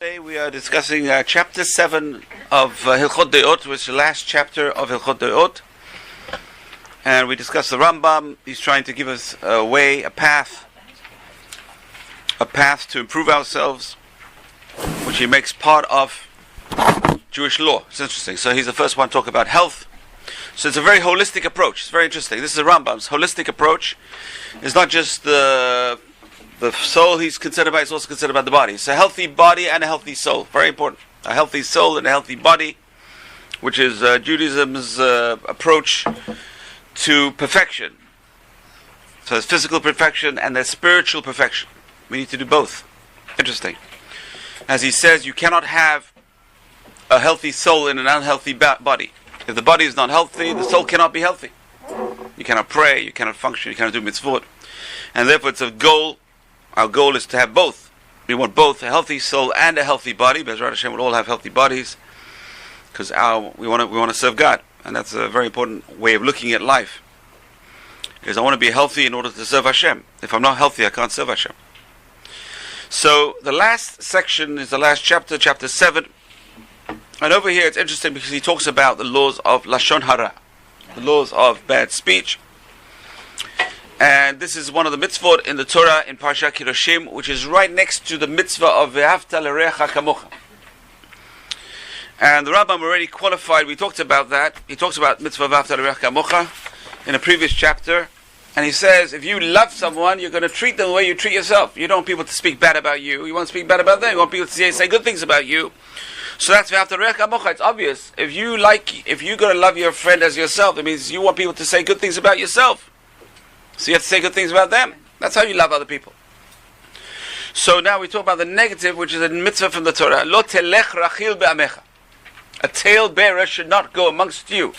Today we are discussing chapter 7 of Hilchot Deot, which is the last chapter of Hilchot Deot. And we discussed the Rambam. He's trying to give us a way, a path to improve ourselves, which he makes part of Jewish law. It's interesting. So he's the first one to talk about health. So it's a very holistic approach. It's very interesting. This is the Rambam's holistic approach. It's not just the soul he's concerned about, he's also concerned about the body. It's a healthy body and a healthy soul. Very important. A healthy soul and a healthy body, which is Judaism's approach to perfection. So there's physical perfection and there's spiritual perfection. We need to do both. Interesting. As he says, you cannot have a healthy soul in an unhealthy body. If the body is not healthy, the soul cannot be healthy. You cannot pray, you cannot function, you cannot do mitzvot. And therefore it's a goal. Our goal is to have both. We want both a healthy soul and a healthy body. Bezrat Hashem will all have healthy bodies because we want to serve God, and that's a very important way of looking at life. Because I want to be healthy in order to serve Hashem. If I'm not healthy, I can't serve Hashem. So the last section is the last chapter, chapter 7. And over here it's interesting because he talks about the laws of Lashon Hara, the laws of bad speech. And this is one of the mitzvot in the Torah in Parshat Kedoshim, which is right next to the mitzvah of Ve'ahavta l'reacha kamocha. And the Rambam already qualified, we talked about that. He talks about mitzvah Ve'ahavta l'reacha kamocha in a previous chapter. And he says, if you love someone, you're going to treat them the way you treat yourself. You don't want people to speak bad about you. You want to speak bad about them. You want people to say good things about you. So that's Ve'ahavta l'reacha kamocha. It's obvious. If you're going to love your friend as yourself, it means you want people to say good things about yourself. So you have to say good things about them. That's how you love other people. So now we talk about the negative, which is a mitzvah from the Torah. Lo telech rachil be'amecha. A talebearer should not go amongst you.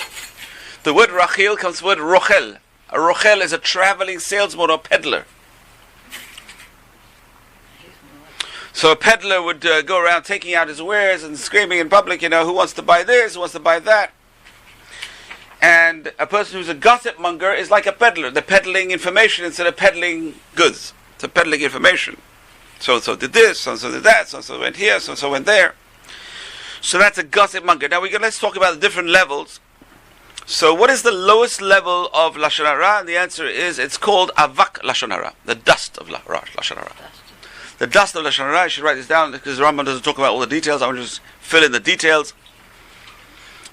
The word rachil comes from the word rochel. A rochel is a traveling salesman or peddler. So a peddler would go around taking out his wares and screaming in public, who wants to buy this, who wants to buy that. And a person who's a gossip monger is like a peddler. They're peddling information instead of peddling goods. It's peddling information. So-and-so did this, so-and-so did that, so-and-so went here, so-and-so went there. So that's a gossip monger. Now let's talk about the different levels. So what is the lowest level of Lashon Hara? And the answer is, it's called Avak Lashon Hara, the dust of Lashon Hara. The dust of Lashon Hara, I should write this down because the Rambam doesn't talk about all the details. I want to just fill in the details.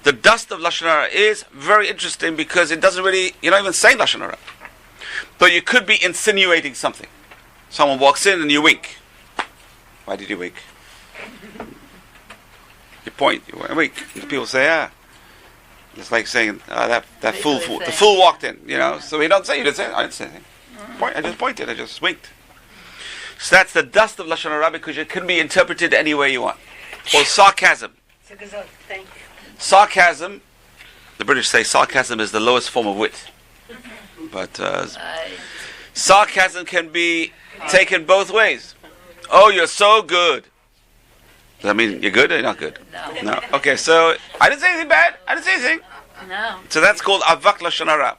The dust of Lashon Hara is very interesting because it doesn't really, you're not even saying Lashon Hara. But you could be insinuating something. Someone walks in and you wink. Why did you wink? You point, you wink. And people say, It's like saying, the fool walked in, So you didn't say anything. I didn't say anything. I just pointed, I just winked. So that's the dust of Lashon Hara because it can be interpreted any way you want. Or sarcasm. Thank you. Sarcasm, the British say sarcasm is the lowest form of wit. But sarcasm can be taken both ways. Oh, you're so good. Does that mean you're good or you're not good? No. Okay, so I didn't say anything bad. I didn't say anything. No. So that's called Avak Lashon Hara.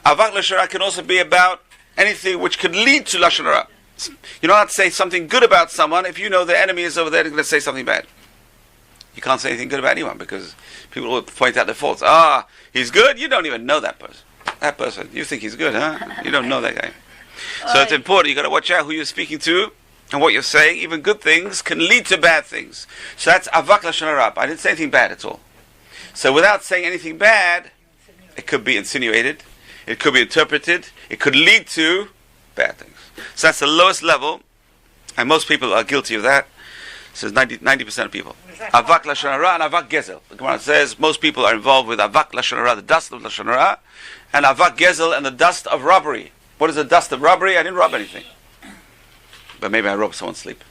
Avak Lashon Hara can also be about anything which could lead to Lashon Hara. You don't have to say something good about someone if you know the enemy is over there, they're going to say something bad. You can't say anything good about anyone because people will point out their faults. He's good? You don't even know that person. That person, you think he's good, huh? You don't know that guy. So it's important. You got to watch out who you're speaking to and what you're saying. Even good things can lead to bad things. So that's Avak Lashon Hara. I didn't say anything bad at all. So without saying anything bad, it could be insinuated, it could be interpreted, it could lead to bad things. So that's the lowest level, and most people are guilty of that. So 90% of people. Avak Lashon Hara and Avak Gezel. The Gemara says most people are involved with Avak Lashon Hara, the dust of Lashon Hara, and Avak Gezel and the dust of robbery. What is the dust of robbery? I didn't rob anything. But maybe I robbed someone's sleep.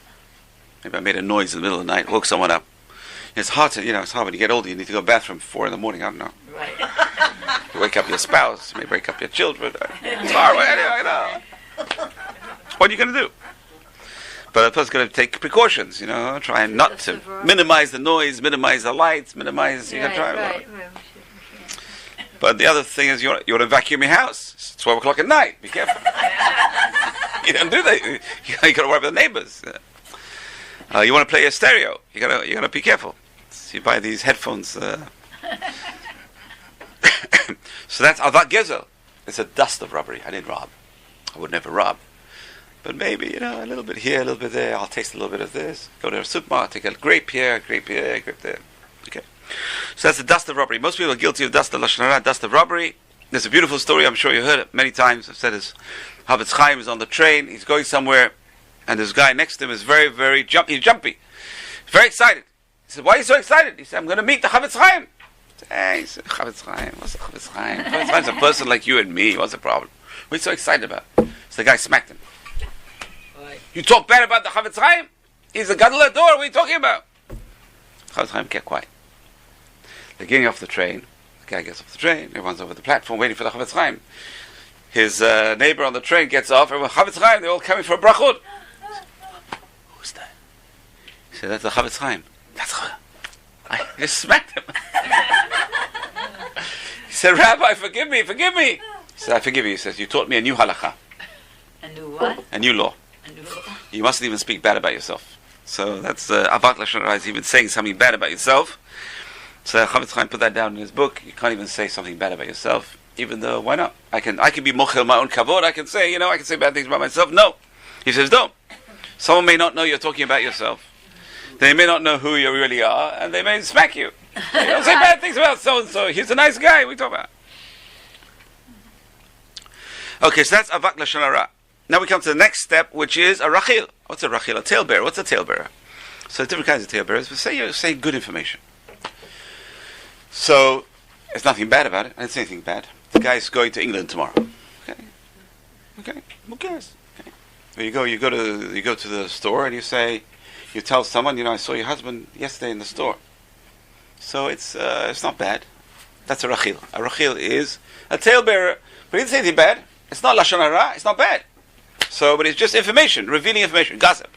Maybe I made a noise in the middle of the night, woke someone up. It's hard to, it's hard when you get older, you need to go to the bathroom at 4 a.m, I don't know. Right. You wake up your spouse, you may wake up your children. It's hard, anyway, What are you going to do? But a person's going to take precautions, try and not to minimize the noise, minimize the lights, minimize. You can try. Right. But the other thing is, you want to vacuum your house. It's 12 o'clock at night. Be careful. You don't do that. You got to worry about the neighbors. You want to play a stereo? You gotta be careful. So you buy these headphones. So that's avat gezel. It's a dust of robbery. I didn't rob. I would never rob. But maybe, a little bit here, a little bit there. I'll taste a little bit of this. Go to a supermarket, take a grape here, grape there. Okay. So that's the dust of robbery. Most people are guilty of dust of lashon hara, dust of robbery. There's a beautiful story. I'm sure you heard it many times. I've said this. Havetz Chaim is on the train. He's going somewhere, and this guy next to him is very, very jumpy. He's jumpy. He's very excited. He said, "Why are you so excited?" He said, "I'm going to meet the Havetz Chaim." Hey, he said, Chavetz Chaim, what's the Chavetz Chaim? Chavetz Chaim's a person like you and me. What's the problem? What are you so excited about? So the guy smacked him. You talk bad about the Chavetz Chaim? He's a gadol ador. What are you talking about? Chavetz Chaim kept quiet. They're getting off the train. The guy gets off the train. Everyone's over the platform waiting for the Chavetz Chaim. His neighbor on the train gets off. Everyone, Chavetz Chaim, they're all coming for a brachot. Who's that? He said, that's the Chavetz Chaim. That's Chavetz. I just smacked him. He said, Rabbi, forgive me. He said, I forgive you. He says, you taught me a new halacha. A new what? A new law. A new law. You mustn't even speak bad about yourself. So that's avat lashon hara, is even saying something bad about yourself. So Chavetz Chaim put that down in his book. You can't even say something bad about yourself, even though, why not? I can be mochel my own kavod. I can say, I can say bad things about myself. No. He says, don't. Someone may not know you're talking about yourself. They may not know who you really are, and they may smack you. Don't say bad things about so-and-so. He's a nice guy. We talk about. Okay, so that's avat lashon hara. Now we come to the next step, which is a rachil. What's a rachil? A talebearer. What's a talebearer? So there's different kinds of talebearers. But say you're saying good information. So there's nothing bad about it. I didn't say anything bad. The guy's going to England tomorrow. Okay. Who cares? Okay. Well, you go to the store and you tell someone, I saw your husband yesterday in the store. So it's not bad. That's a rachil. A rachil is a talebearer, but he didn't say anything bad. It's not lashon hara. It's not bad. So, but it's just information, revealing information, gossip.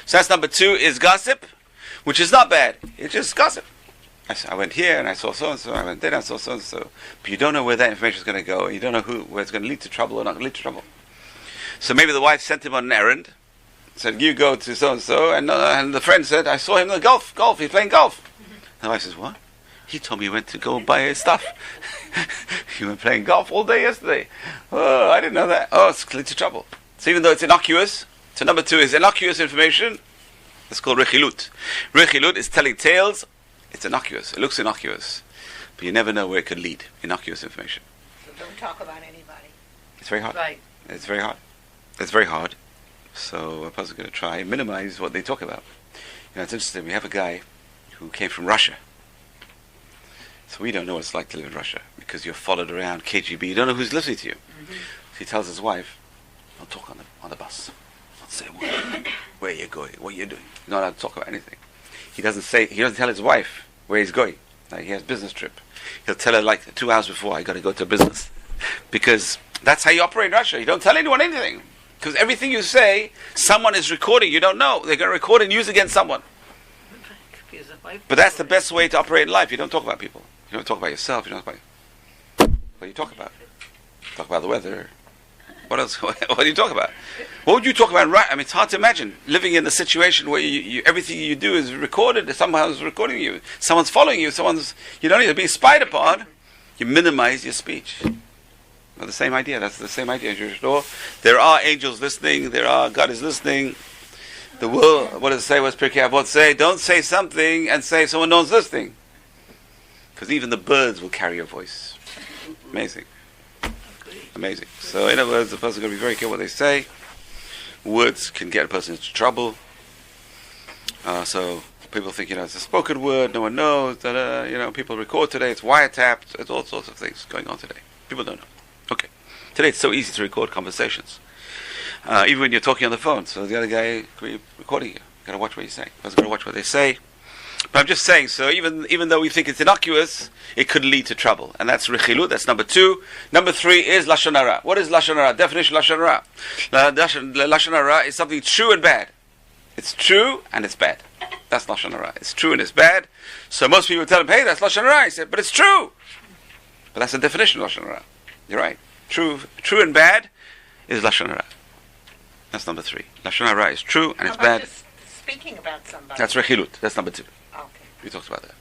So that's number 2 is gossip, which is not bad. It's just gossip. I went here and I saw so and so. I went there and I saw so and so. But you don't know where that information is going to go. You don't know where it's going to lead to trouble or not lead to trouble. So maybe the wife sent him on an errand. Said, you go to so and so, and the friend said, I saw him in the golf. He's playing golf. And the wife says, what? He told me he went to go buy his stuff. He went playing golf all day yesterday. Oh, I didn't know that. Oh, it's lead to trouble. So even though it's innocuous, so number 2 is innocuous information. It's called rechilut. Rechilut is telling tales. It's innocuous. It looks innocuous, but you never know where it could lead. Innocuous information. So don't talk about anybody. It's very hard. Right. It's very hard. So a person's going to try and minimize what they talk about. It's interesting. We have a guy who came from Russia. So we don't know what it's like to live in Russia because you're followed around KGB. You don't know who's listening to you. Mm-hmm. So he tells his wife, don't talk on the bus. Don't say a word. Where you're going, what you're doing. You're not allowed to talk about anything. He doesn't tell his wife where he's going. Like he has a business trip. He'll tell her like 2 hours before, I got to go to business. Because that's how you operate in Russia. You don't tell anyone anything. Because everything you say, someone is recording. You don't know. They're going to record and use against someone. But that's the best way to operate in life. You don't talk about people. You don't talk about yourself. You don't talk about... What do you talk about? Talk about the weather. What else? What do you talk about? What would you talk about? Right? I mean, it's hard to imagine living in a situation where you everything you do is recorded. Someone's recording you. Someone's following you. You don't need to be spied upon. You minimize your speech. Well, the same idea. That's the same idea in Jewish law. There are angels listening. God is listening. The world. What does it say? What's Pirkei Avot say? Don't say something and say someone knows listening. Because even the birds will carry your voice. Amazing. So in other words, the person's going to be very careful what they say. Words can get a person into trouble. So people think, it's a spoken word, no one knows. People record today, it's wiretapped, there's all sorts of things going on today. People don't know. Okay. Today it's so easy to record conversations. Even when you're talking on the phone. So the other guy could be recording you. You've got to watch what you say. The person's got to watch what they say. But I'm just saying, so even though we think it's innocuous, it could lead to trouble. And that's rechilut, that's number 2. Number 3 is lashon hara. What is lashon hara? Definition of lashon hara. Lashon hara is something true and bad. It's true and it's bad. That's lashon hara. It's true and it's bad. So most people tell him, hey, that's lashon hara. He said, but it's true. But that's the definition of lashon hara. You're right. True and bad is lashon hara. That's number 3. Lashon hara is true and it's bad. Just speaking about somebody. That's rechilut. That's number 2. Okay. We talked about that.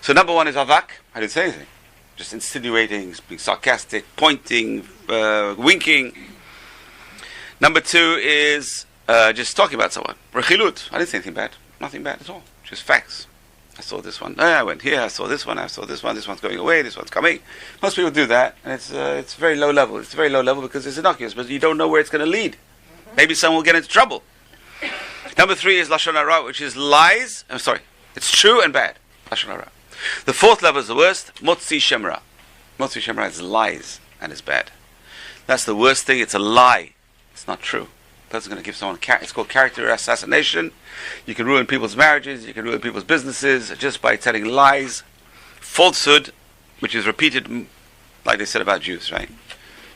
So number 1 is avak. I didn't say anything. Just insinuating, being sarcastic, pointing, winking. Number 2 is just talking about someone. Rechilut. I didn't say anything bad. Nothing bad at all. Just facts. I saw this one. I went here. I saw this one. I saw this one. This one's going away. This one's coming. Most people do that, and it's very low level. It's very low level because it's innocuous, but you don't know where it's going to lead. Maybe someone will get into trouble. Number 3 is lashon hara, which is lies. I'm sorry. It's true and bad. Lashon hara. The 4th level is the worst. Motzi shem ra. Motzi shem ra is lies and it's bad. That's the worst thing. It's a lie. It's not true. A person's going to give someone. It's called character assassination. You can ruin people's marriages. You can ruin people's businesses just by telling lies. Falsehood, which is repeated, like they said about Jews, right?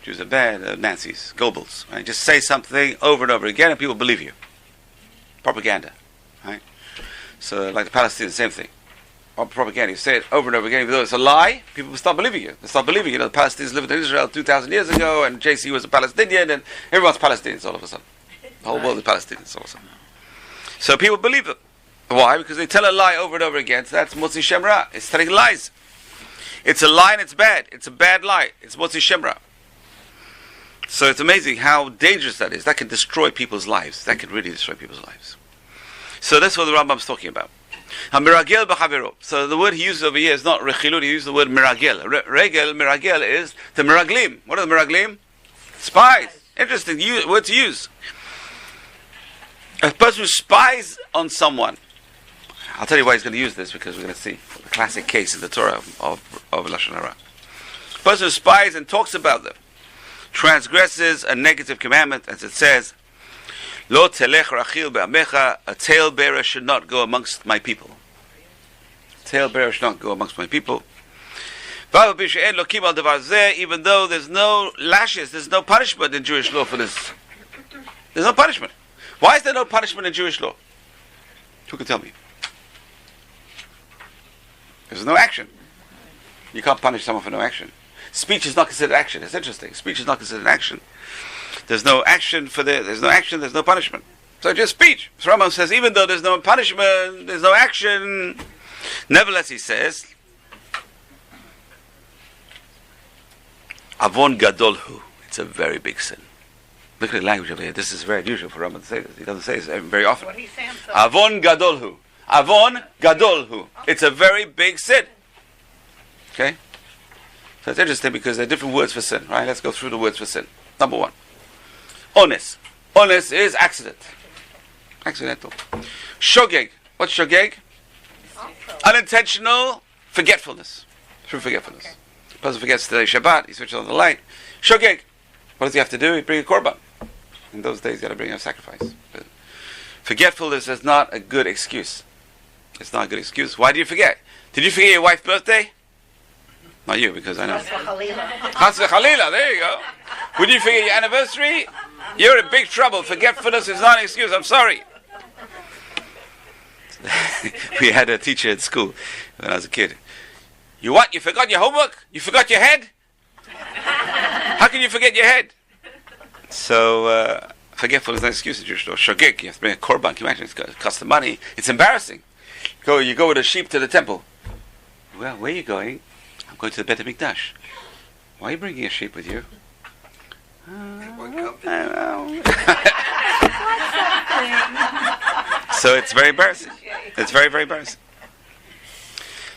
Jews are bad. Nazis, Goebbels, right? Just say something over and over again, and people believe you. Propaganda, right? So, like the Palestinians, same thing. Propaganda. You say it over and over again, even though it's a lie, people will start believing you. They start believing, the Palestinians lived in Israel 2,000 years ago, and JC was a Palestinian, and everyone's Palestinians all of a sudden. The whole world is Palestinians all of a sudden. So people believe it. Why? Because they tell a lie over and over again. So that's Motzi Shem Ra. It's telling lies. It's a lie and it's bad. It's a bad lie. It's Motzi Shem Ra. So it's amazing how dangerous that is. That can destroy people's lives. That can really destroy people's lives. So that's what the Rambam's talking about. Miragel b'chavero. So the word he uses over here is not rechilud. He uses the word miragel. Miragel is the miraglim. What are the miraglim? Spies. Interesting word to use. A person who spies on someone. I'll tell you why he's going to use this, because we're going to see the classic case in the Torah of lashon hara. A person who spies and talks about them transgresses a negative commandment, as it says, "Lo telech rachil be'amecha." A talebearer should not go amongst my people. A talebearer should not go amongst my people. Even though there's no lashes, there's no punishment in Jewish law for this. There's no punishment. Why is there no punishment in Jewish law? Who can tell me? There's no action. You can't punish someone for no action. Speech is not considered action. It's interesting. Speech is not considered action. There's no action there's no action, there's no punishment. So just speech. So Rambam says, even though there's no punishment, there's no action, nevertheless he says, Avon gadolhu. It's a very big sin. Look at the language over here. This is very unusual for Rambam to say this. He doesn't say this very often. What he's saying, so Avon gadolhu. Avon gadolhu. It's a very big sin. Okay? So it's interesting because there are different words for sin, right? Let's go through the words for sin. Number 1. Ones. Ones is accident. Accidental. Shogeg. What's shogeg? also, Unintentional forgetfulness. Through forgetfulness. Okay. The person forgets today Shabbat, he switches on the light. Shogeg. What does he have to do? He bring a korban. In those days, you got to bring a sacrifice. But forgetfulness is not a good excuse. It's not a good excuse. Why do you forget? Did you forget your wife's birthday? Not you, because I know. Chas v'chalila, there you go. Would you forget your anniversary? You're in big trouble. Forgetfulness is not an excuse. I'm sorry. We had a teacher at school when I was a kid. You what? You forgot your homework? You forgot your head? How can you forget your head? So, forgetfulness is not an excuse in Jewish law. Shogeg, you have to bring a korban. Can you imagine? It costs the money. It's embarrassing. You go with a sheep to the temple. Well, where are you going? I'm going to the Beit HaMikdash. Why are you bringing a sheep with you? So it's very embarrassing. It's very, very embarrassing.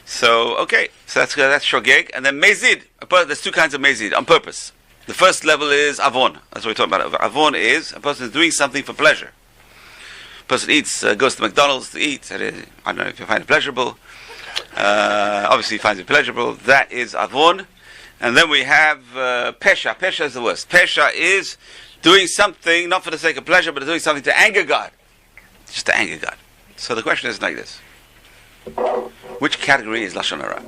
So, okay. So that's shogeg. And then mezid. There's 2 kinds of mezid, on purpose. The first level is avon. That's what we're talking about. Avon is a person is doing something for pleasure. A person eats, goes to McDonald's to eat. I don't know if you find it pleasurable. Obviously he finds it pleasurable. That is avon. And then we have pesha. Pesha is the worst. Pesha is doing something not for the sake of pleasure, but doing something to anger God. Just to anger God. So the question is like this. Which category is lashon hara?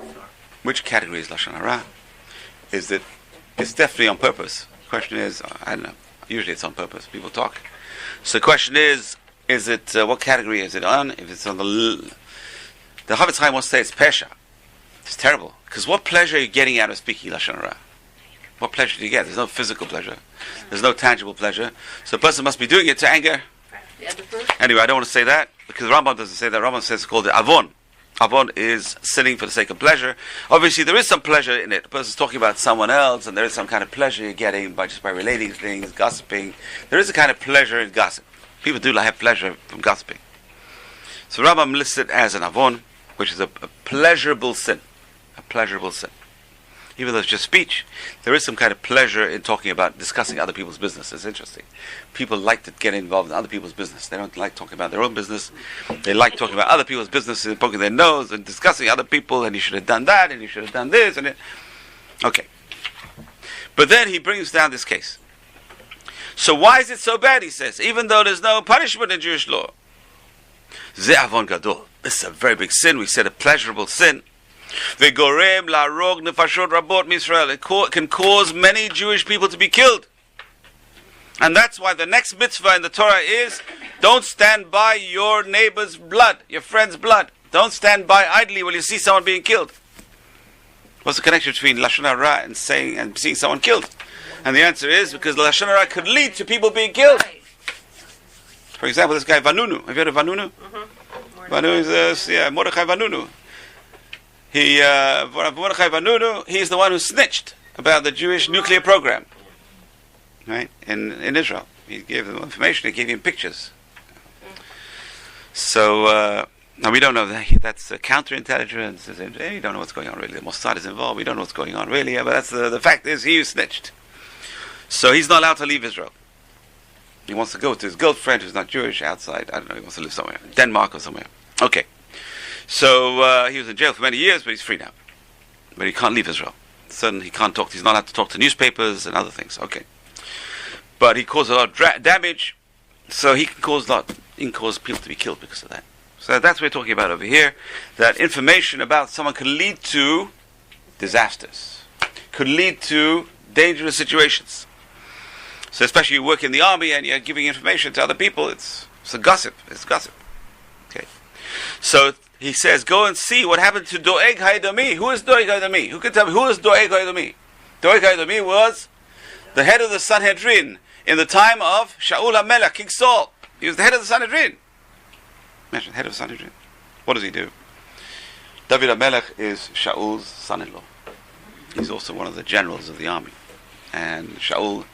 Which category is lashon hara? Is it? It's definitely on purpose. The question is, I don't know. Usually it's on purpose. People talk. So the question is it, what category is it on? If it's on the Chavetz Chaim wants to say it's pesha. It's terrible. Because what pleasure are you getting out of speaking lashon hara? What pleasure do you get? There's no physical pleasure. There's no tangible pleasure. So a person must be doing it to anger The other verse? Anyway, I don't want to say that because Rambam doesn't say that. Rambam says it's called the avon. Avon is sinning for the sake of pleasure. Obviously, there is some pleasure in it. The person's talking about someone else, and there is some kind of pleasure you're getting by relating things, gossiping. There is a kind of pleasure in gossip. People do have pleasure from gossiping. So Rambam lists it as an avon, which is a pleasurable sin. A pleasurable sin. Even though it's just speech, there is some kind of pleasure in talking about discussing other people's business. It's interesting. People like to get involved in other people's business. They don't like talking about their own business. They like talking about other people's business and poking their nose and discussing other people, and you should have done that, and you should have done this, and it. Okay. But then he brings down this case. So why is it so bad, he says, even though there's no punishment in Jewish law? Ze avon gadol. This is a very big sin. We said a pleasurable sin. V'gorem la'arog nefashot rabot misrael. It can cause many Jewish people to be killed. And that's why the next mitzvah in the Torah is, don't stand by your neighbor's blood, your friend's blood. Don't stand by idly when you see someone being killed. What's the connection between Lashon Hara and seeing someone killed? And the answer is because Lashon Hara could lead to people being killed. Right. For example, this guy Vanunu. Have you heard of Vanunu? Vanunu is Mordechai Vanunu. Mordechai Vanunu, he's the one who snitched about the Jewish nuclear program, right, in Israel. He gave them information, he gave him pictures. So, now we don't know that's counterintelligence, you don't know what's going on really. The Mossad is involved, we don't know what's going on really, but that's the fact is he snitched. So he's not allowed to leave Israel. He wants to go to his girlfriend who's not Jewish outside, I don't know, he wants to live somewhere, Denmark or somewhere. Okay. So he was in jail for many years, but he's free now. But he can't leave Israel. Suddenly he can't talk. He's not allowed to talk to newspapers and other things. Okay, but he caused a lot of damage, so he can cause people to be killed because of that. So that's what we're talking about over here. That information about someone could lead to disasters, could lead to dangerous situations. So especially you work in the army and you're giving information to other people, it's a gossip. It's gossip. Okay, so he says, go and see what happened to Doeg HaEdomi. Who is Doeg HaEdomi? Who can tell me who is Doeg HaEdomi? Doeg HaEdomi was the head of the Sanhedrin in the time of Shaul HaMelech, King Saul. He was the head of the Sanhedrin. Imagine, head of the Sanhedrin. What does he do? David HaMelech is Shaul's son-in-law. He's also one of the generals of the army. And Shaul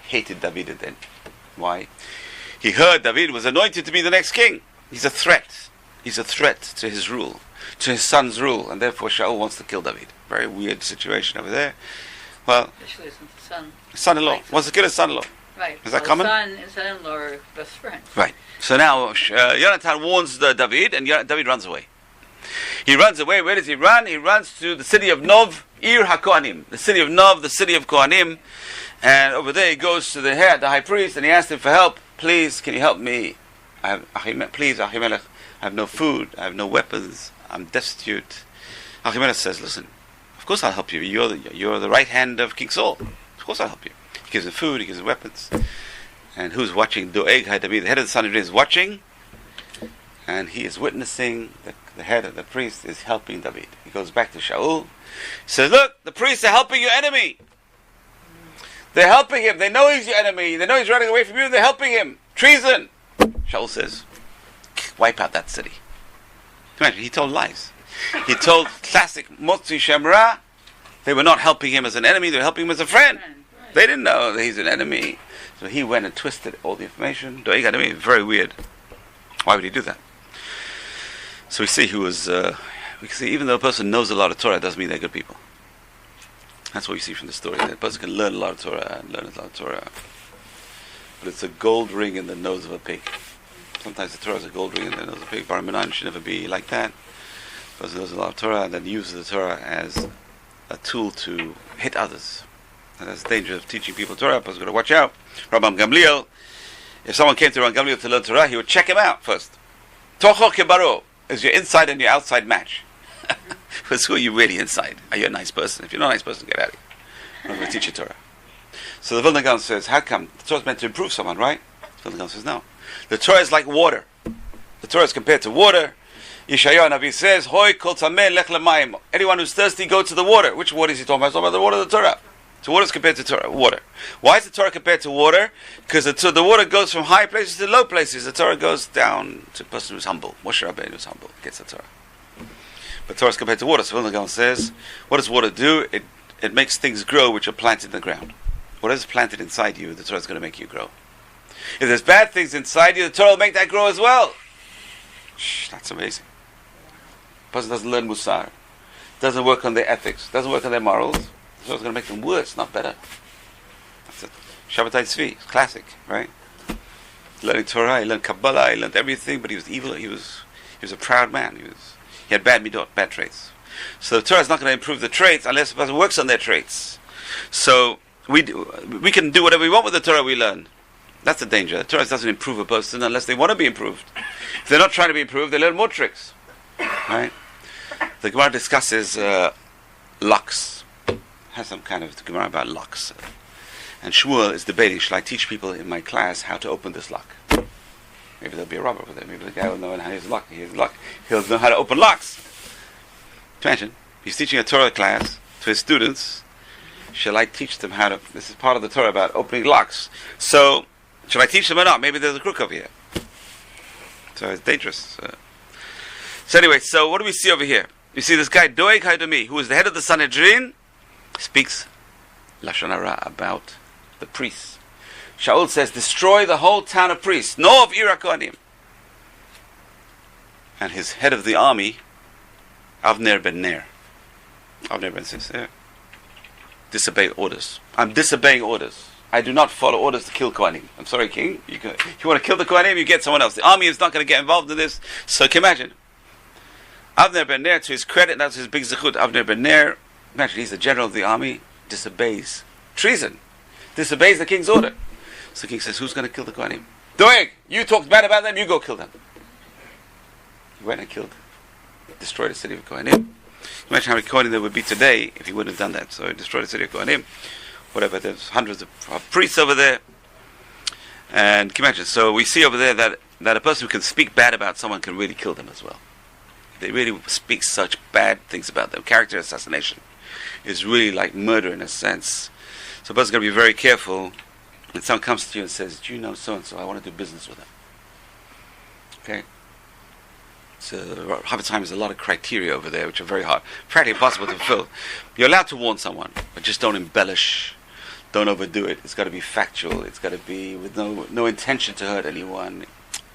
hated David at then. Why? He heard David was anointed to be the next king. He's a threat. He's a threat to his rule, to his son's rule, and therefore Shaul wants to kill David. Very weird situation over there. Well, Especially isn't the son. Son-in-law wants to kill his son-in-law. Right. Is that common? Son-in-law are best friends. Right. So now Yonatan warns David, and David runs away. He runs away. Where does he run? He runs to the city of Nov, Ir HaKohanim. The city of Nov, the city of Kohanim. And over there he goes to the high priest, and he asks him for help. Please, can you help me? Please, Achimelech. I have no food, I have no weapons, I'm destitute. Achimelech says, listen, of course I'll help you. You're the right hand of King Saul. Of course I'll help you. He gives him food, he gives him weapons. And who's watching? Doeg HaEdomi, the head of the Sanhedrin, is watching, and he is witnessing the head of the priest is helping David. He goes back to Shaul. He says, look, the priests are helping your enemy. They're helping him. They know he's your enemy. They know he's running away from you. They're helping him. Treason. Shaul says, wipe out that city. Imagine, he told lies. He told classic Motzi Shemra. They were not helping him as an enemy, they were helping him as a friend. They didn't know that he's an enemy. So he went and twisted all the information. Doeg HaEdomi, very weird. Why would he do that? So we see we can see even though a person knows a lot of Torah, it doesn't mean they're good people. That's what we see from the story. That a person can learn a lot of Torah but it's a gold ring in the nose of a pig. Sometimes the Torah is a gold ring in the nose of a pig. Bar Minan should never be like that. A person knows a lot of Torah and then uses the Torah as a tool to hit others. And that's the danger of teaching people Torah. A person's got to watch out. Rabban Gamliel, if someone came to Rabban Gamliel to learn Torah, he would check him out first. Tocho kebaro is your inside and your outside match. Because who are you really inside? Are you a nice person? If you're not a nice person, get out of here. I'm not going to teach you Torah. So the Vilna Gaon says, how come? The Torah is meant to improve someone, right? The Vilna Gaon says, no. The Torah is like water. The Torah is compared to water. Yeshayahu Navi says, Hoi kol tzameh lech lemayim. Anyone who's thirsty, go to the water. Which water is he talking about? He's talking about the water of the Torah. So what is compared to Torah? Water. Why is the Torah compared to water? Because the water goes from high places to low places. The Torah goes down to a person who's humble. Moshe Rabbeinu was humble, gets the Torah. But Torah is compared to water. So Vilna Gaon says, what does water do? It makes things grow which are planted in the ground. Whatever's planted inside you, the Torah is going to make you grow. If there's bad things inside you, the Torah will make that grow as well. That's amazing. A person doesn't learn Musar, doesn't work on their ethics, doesn't work on their morals, so it's going to make them worse, not better. That's it. Shabbatai Tzvi, it's classic, right? Learning Torah, he learned Kabbalah, he learned everything, but he was evil. He was a proud man. He had bad midot, bad traits. So the Torah is not going to improve the traits unless the person works on their traits. So we can do whatever we want with the Torah we learn. That's the danger. The Torah doesn't improve a person unless they want to be improved. If they're not trying to be improved, they learn more tricks. Right? The Gemara discusses locks. Has some kind of Gemara about locks. And Shmuel is debating, should I teach people in my class how to open this lock? Maybe there'll be a robber with it. Maybe the guy will know how to use lock. He'll know how to open locks. Imagine, he's teaching a Torah class to his students. Shall I teach them how to... This is part of the Torah about opening locks. So, should I teach them or not? Maybe there's a crook over here. So it's dangerous. So anyway, so what do we see over here? You see this guy, Doeg Haidami, who is the head of the Sanhedrin, speaks Lashon Hara about the priests. Shaul says, destroy the whole town of priests, no of Ir HaKohanim. And his head of the army, Avner ben Ner. Avner ben says, disobey orders. I'm disobeying orders. I do not follow orders to kill Kohanim. I'm sorry, King. If you want to kill the Kohanim, you get someone else. The army is not going to get involved in this. So can you imagine? Avner ben Ner, to his credit, that's his big zechut. Avner ben Ner, imagine he's the general of the army, disobeys. Treason. Disobeys the king's order. So the king says, who's going to kill the Kohanim? Doeg, you talked bad about them, you go kill them. He went and destroyed the city of Kohanim. Imagine how many Kohanim there would be today if he wouldn't have done that. So he destroyed the city of Kohanim. Whatever, there's hundreds of priests over there. And can you imagine? So we see over there that a person who can speak bad about someone can really kill them as well. They really speak such bad things about them. Character assassination is really like murder in a sense. So a person's got to be very careful when someone comes to you and says, do you know so-and-so? I want to do business with them. Okay? So half the time there's a lot of criteria over there which are very hard, practically impossible to fulfill. You're allowed to warn someone, but just don't embellish, don't overdo it. It's got to be factual. It's got to be with no intention to hurt anyone.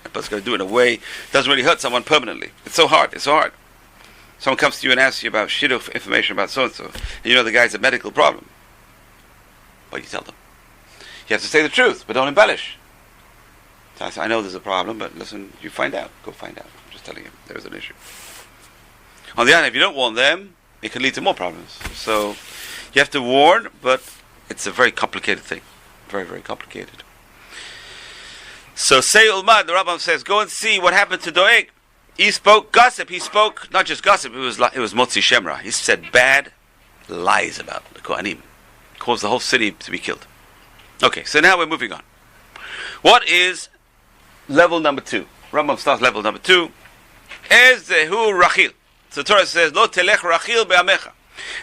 But it's got to do it in a way that doesn't really hurt someone permanently. It's so hard. Someone comes to you and asks you about shidduch information about so-and-so, and you know the guy's a medical problem. What do you tell them? You have to say the truth, but don't embellish. So I know there's a problem, but listen, you find out. Go find out. I'm just telling you, there is an issue. On the other hand, if you don't warn them, it can lead to more problems. So you have to warn, but it's a very complicated thing. Very, very complicated. So say Ulmad, the Rambam says, go and see what happened to Doeg. He spoke gossip. He spoke not just gossip. It was Motzi Shemra. He said bad lies about the Kohanim. Caused the whole city to be killed. Okay, so now we're moving on. What is level number 2? Rambam starts level number 2. Ezehu Rachil. So the Torah says, Lo telech Rachil be'amecha.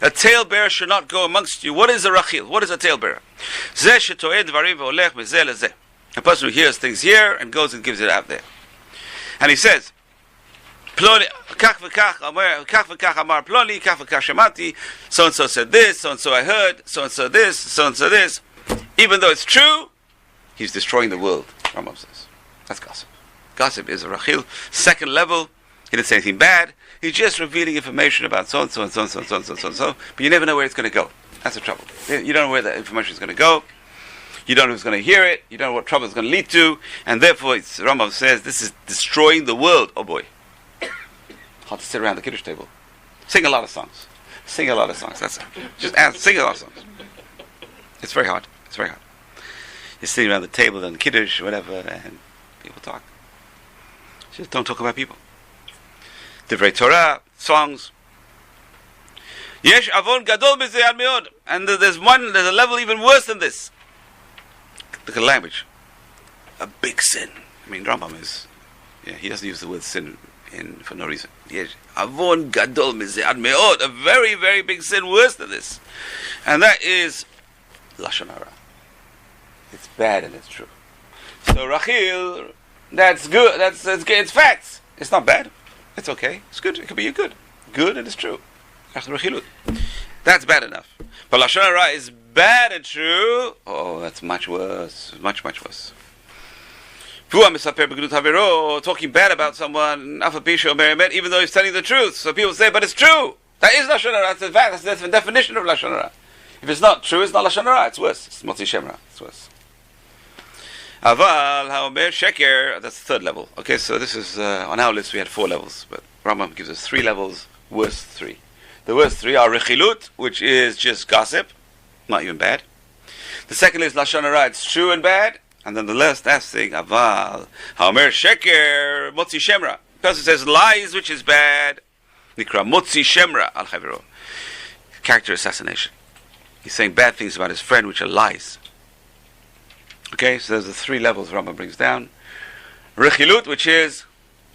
A talebearer should not go amongst you. What is a Rachil? What is a talebearer? Zeh shetoeh dvarim ve'olech mezeh lezeh. A person who hears things here and goes and gives it out there. And he says, Ploni, kach v'kach amar ploni, kach v'kach shemati, so-and-so said this, so-and-so I heard, so-and-so this, so-and-so this. Even though it's true, he's destroying the world, Rambam says. That's gossip. Gossip is a Rachil. Second level, he didn't say anything bad. He's just revealing information about so-and-so and so-and-so and so-and-so and so-and-so, but you never know where it's going to go. That's the trouble. You don't know where the information is going to go. You don't know who's going to hear it. You don't know what trouble it's going to lead to. And therefore, Rambam says, this is destroying the world. Oh boy. Hard to sit around the Kiddush table. Sing a lot of songs. That's it. Just sing a lot of songs. It's very hard. You're sitting around the table and Kiddush, whatever, and people talk. Just don't talk about people. Divrei Torah, songs. Yesh avon gadol b'zeh al meod. And there's a level even worse than this. Look at the language. A big sin. I mean, Rambam he doesn't use the word sin for no reason. Yesh avon gadol b'zeh al meod. A very, very big sin, worse than this. And that is lashon hara. It's bad and it's true. So Rachil, that's good. It's good. It's facts. It's not bad. It's okay. It's good. It could be good. Good and it's true. Rachilut. That's bad enough. But lashon hara is bad and true. Oh, that's much worse. Much worse. Talking bad about someone, even though he's telling the truth. So people say, but it's true. That is lashon hara. That's the fact. That's the definition of lashon hara. If it's not true, it's not lashon hara. It's worse. It's motzi shemra. It's worse. Aval haomer sheker. That's the third level. Okay, so this is on our list. We had 4 levels, but Rambam gives us 3 levels. Worst 3. The worst 3 are rechilut, which is just gossip, not even bad. The second is lashon hara. It's true and bad. And then the last thing, aval haomer sheker motzi shemra. Person says lies, which is bad. Nikra motzi shemra al chaviro. Character assassination. He's saying bad things about his friend, which are lies. Okay, so there's the 3 levels Rambam brings down. Rechilut, which is,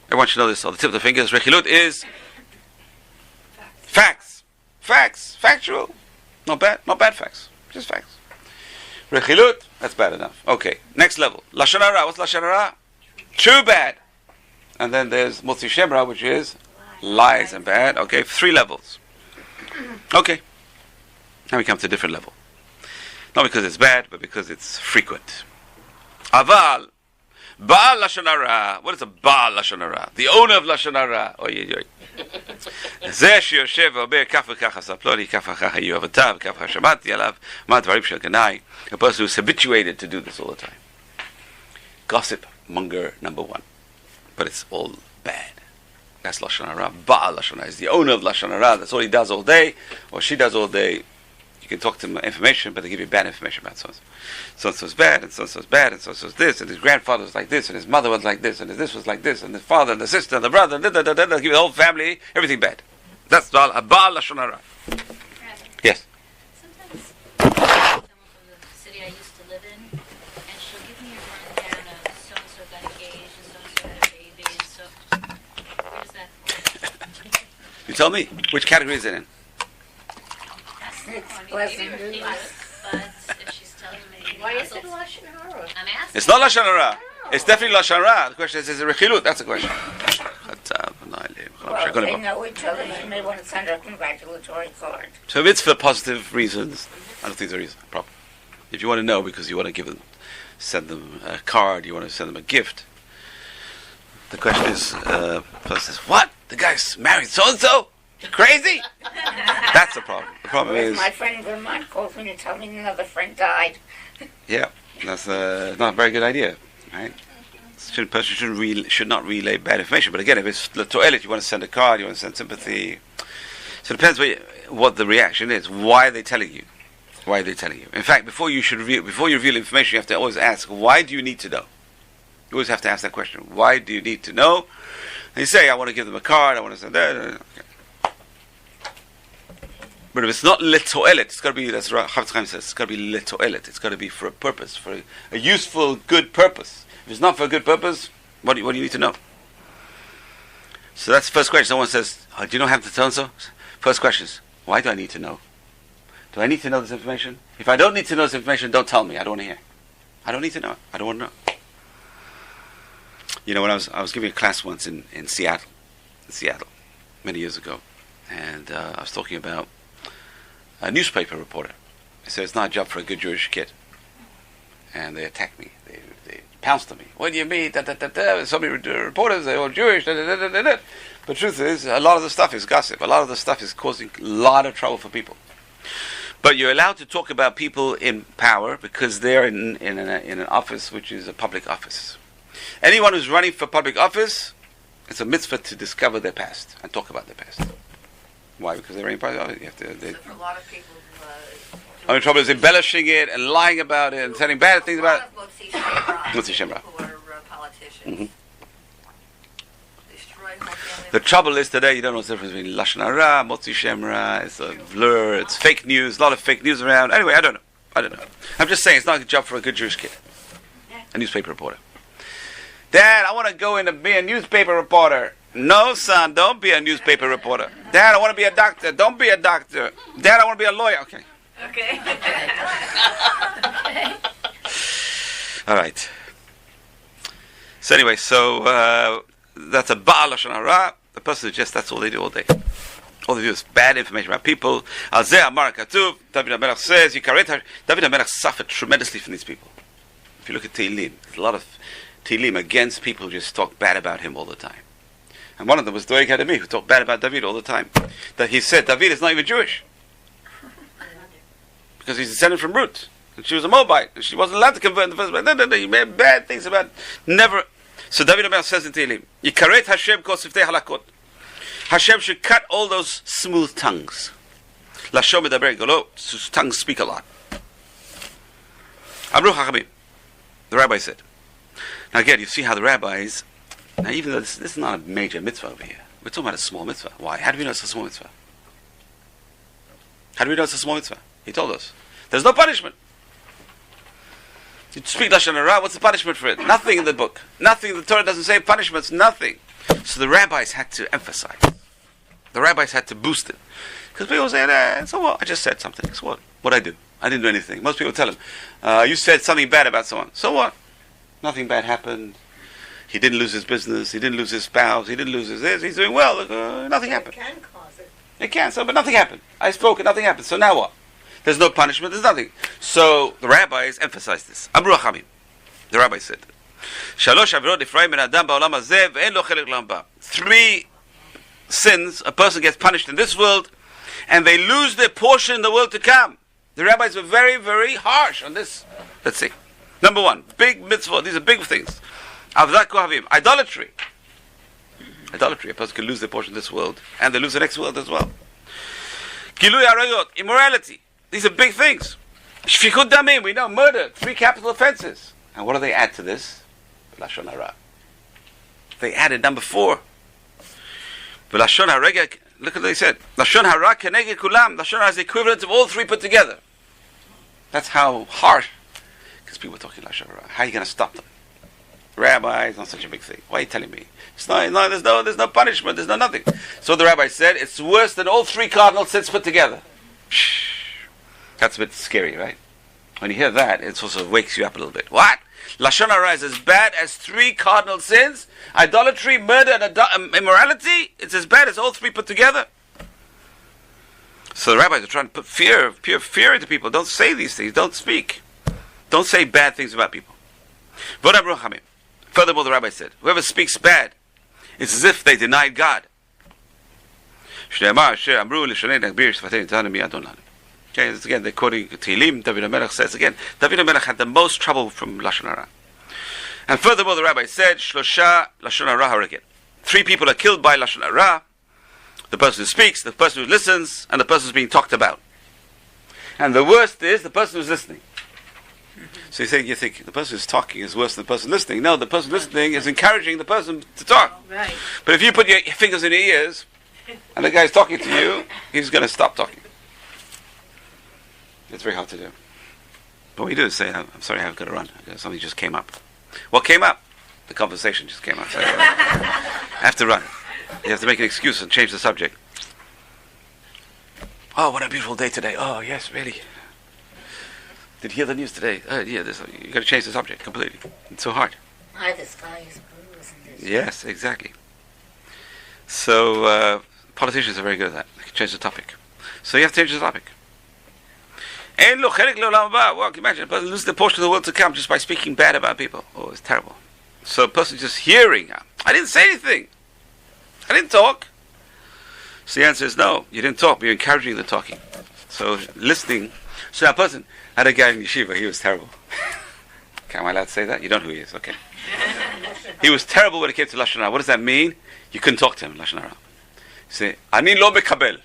everyone should know this on the tip of the fingers. Rechilut is facts, factual, not bad facts, just facts. Rechilut, that's bad enough. Okay, next level. Lashon hara, what's lashon hara? True bad. And then there's motzi shemra, which is lies and bad. Okay, 3 levels. Okay, now we come to a different level. Not because it's bad, but because it's frequent. Aval, Baal lashon hara. What is a Baal lashon hara? The owner of lashon hara. Oy. זה שיושב ואומר כך וכך עשה פלוני, כך וכך היו אבותיו, כך וכך שמעתי עליו, מה הדברים של קנאי. A person who's habituated to do this all the time. Gossip monger number 1. But it's all bad. That's lashon hara. Baal lashon hara is the owner of lashon hara. That's all he does all day, or she does all day. You can talk to them information, but they give you bad information about so-and-so. So-and-so's bad, and so-and-so's bad, and so-and-so's this, and his grandfather was like this, and his mother was like this, and his this was like this, and his father, and the sister, and the brother, and they'll give you the whole family, everything bad. That's a Baal lashon hara. Yes? Sometimes someone from the city I used to live in, and she'll give me a rundown of so-and-so got engaged, and so-and-so had a baby, and so... What is that for? You tell me. Which category is it in? But if she's telling me... Why is it lashon hara? I'm asking. It's not lashon hara. It's definitely lashon hara. The question is it rechilut? That's the question. Well, they know each other. You may want to send her a congratulatory card. So if it's for positive reasons, I don't think there is a problem. If you want to know because you want to send them a card, you want to send them a gift, the question is, person says, what? The guy's married so-and-so? Crazy? That's the problem. The problem is... My friend Vermont called me to tell me another friend died. Yeah, that's not a very good idea, right? Person should not relay bad information. But again, if it's the toilet, you want to send a card, you want to send sympathy. So it depends what the reaction is. Why are they telling you? Why are they telling you? In fact, before you reveal information, you have to always ask, why do you need to know? You always have to ask that question. Why do you need to know? And you say, I want to give them a card, I want to send that. Okay. But if it's not letoelet, it's got to be, that's what Chafetz Chaim says, it's got to be letoelet. It's got to be for a purpose, for a useful, good purpose. If it's not for a good purpose, what do you need to know? So that's the first question. Someone says, do you know how to tell so? First question is, why do I need to know? Do I need to know this information? If I don't need to know this information, don't tell me. I don't want to hear. I don't need to know. I don't want to know. You know, when I was giving a class once in Seattle, many years ago, and I was talking about a newspaper reporter. I said, it's not a job for a good Jewish kid. And they attacked me. They pounced on me. What do you mean? So many reporters, they're all Jewish. But the truth is, a lot of the stuff is gossip. A lot of the stuff is causing a lot of trouble for people. But you're allowed to talk about people in power because they're in an office which is a public office. Anyone who's running for public office, it's a mitzvah to discover their past and talk about their past. Why? Because they're in public office. You have to. So for a lot of people, only trouble is embellishing it and lying about it and saying bad things about it. Motzi Shemra. Who are politicians. Mm-hmm. Destroy whole family. The trouble is today you don't know the difference between lashon hara, motzi shemra. It's a blur. It's fake news. A lot of fake news around. Anyway, I don't know. I'm just saying it's not a job for a good Jewish kid, a newspaper reporter. Dad, I want to go in and be a newspaper reporter. No, son, don't be a newspaper reporter. Dad, I want to be a doctor. Don't be a doctor. Dad, I want to be a lawyer. Okay. Okay. All right. So anyway, that's a Baal Lashon Hara. The person who just, that's all they do all day. All they do is bad information about people. Al Zeh Amar Katuv, David HaMelech says, David HaMelech suffered tremendously from these people. If you look at Tehillim, there's a lot of Tehillim against people who just talk bad about him all the time. And one of them was Doeg Hadami, who talked bad about David all the time. That he said, David is not even Jewish. Because he's descended from Ruth. And she was a Moabite. And she wasn't allowed to convert in the first place. No, he made bad things about, never. So David HaMelech says in Tehillim, Yikaret Hashem kol siftei halakot. Hashem should cut all those smooth tongues. Lashon medaber golo, tongues speak a lot. Amru Chachamim, the rabbi said. Now again, you see how the rabbis, now even though this is not a major mitzvah over here, we're talking about a small mitzvah. Why? How do we know it's a small mitzvah? How do we know it's a small mitzvah? He told us. There's no punishment. You speak Lashon Hara, what's the punishment for it? Nothing in the book. Nothing, the Torah doesn't say punishments, nothing. So the rabbis had to emphasize. The rabbis had to boost it. Because people say, so what? I just said something. So what? What'd I do? I didn't do anything. Most people tell him, you said something bad about someone. So what? Nothing bad happened. He didn't lose his business. He didn't lose his spouse. He didn't lose his this. He's doing well. Nothing happened. It can cause it. It can, but nothing happened. I spoke and nothing happened. So now what? There's no punishment. There's nothing. So the rabbis emphasized this. Amru Hachamim. The rabbi said, Shalosh avirot nifraim min adam ba'olam hazeh ve'en lo chelek l'olam haba. 3 sins, a person gets punished in this world, and they lose their portion in the world to come. The rabbis were very, very harsh on this. Let's see. Number 1, big mitzvah. These are big things. Avdat kohavim, idolatry. Idolatry. A person can lose their portion in this world, and they lose the next world as well. Gilui arayot, immorality. These are big things. Shfichut damim, we know, murder, 3 capital offenses. And what do they add to this? Lashon Hara. They added number 4. Lashon Hara, look at what they said. Lashon Hara keneged kulam. Lashon Hara is the equivalent of all 3 put together. That's how harsh. Because people are talking Lashon Hara. How are you going to stop them? Rabbi, it's not such a big thing. Why are you telling me? It's not, there's no punishment. There's no nothing. So the rabbi said, it's worse than all 3 cardinal sins put together. That's a bit scary, right? When you hear that, it also wakes you up a little bit. What? Lashon Hara is as bad as 3 cardinal sins? Idolatry, murder, and immorality? It's as bad as all 3 put together? So the rabbis are trying to put pure fear into people. Don't say these things. Don't speak. Don't say bad things about people. Furthermore, the rabbi said, whoever speaks bad, it's as if they denied God. Okay, again, they're quoting Tehillim. David HaMelech says again, David HaMelech had the most trouble from Lashon Hara. And furthermore, the rabbi said, Shlosha Lashon Hara Haragin. 3 people are killed by Lashon Hara. The person who speaks, the person who listens, and the person who's being talked about. And the worst is the person who's listening. So you think the person who's talking is worse than the person listening. No, the person listening is encouraging the person to talk. Right. But if you put your fingers in your ears, and the guy's talking to you, he's going to stop talking. It's very hard to do. But what you do is say, I'm sorry, I've got to run. Something just came up. What came up? The conversation just came up. So I have to run. You have to make an excuse and change the subject. Oh, what a beautiful day today. Oh, yes, really. Did you hear the news today? You got to change the subject completely. It's so hard. Hi, the sky is blue, isn't it? Yes, exactly. So, politicians are very good at that. They can change the topic. So you have to change the topic. Well, can you imagine a person loses the portion of the world to come just by speaking bad about people? Oh, it's terrible. So a person just hearing, I didn't say anything. I didn't talk. So the answer is no, you didn't talk, but you're encouraging the talking. So listening. So that person had a guy in yeshiva, he was terrible. Am I allowed to say that? You don't know who he is, okay. He was terrible when it came to Lashon Hara. What does that mean? You couldn't talk to him in Lashon Hara. Say, Ani lo mekabel.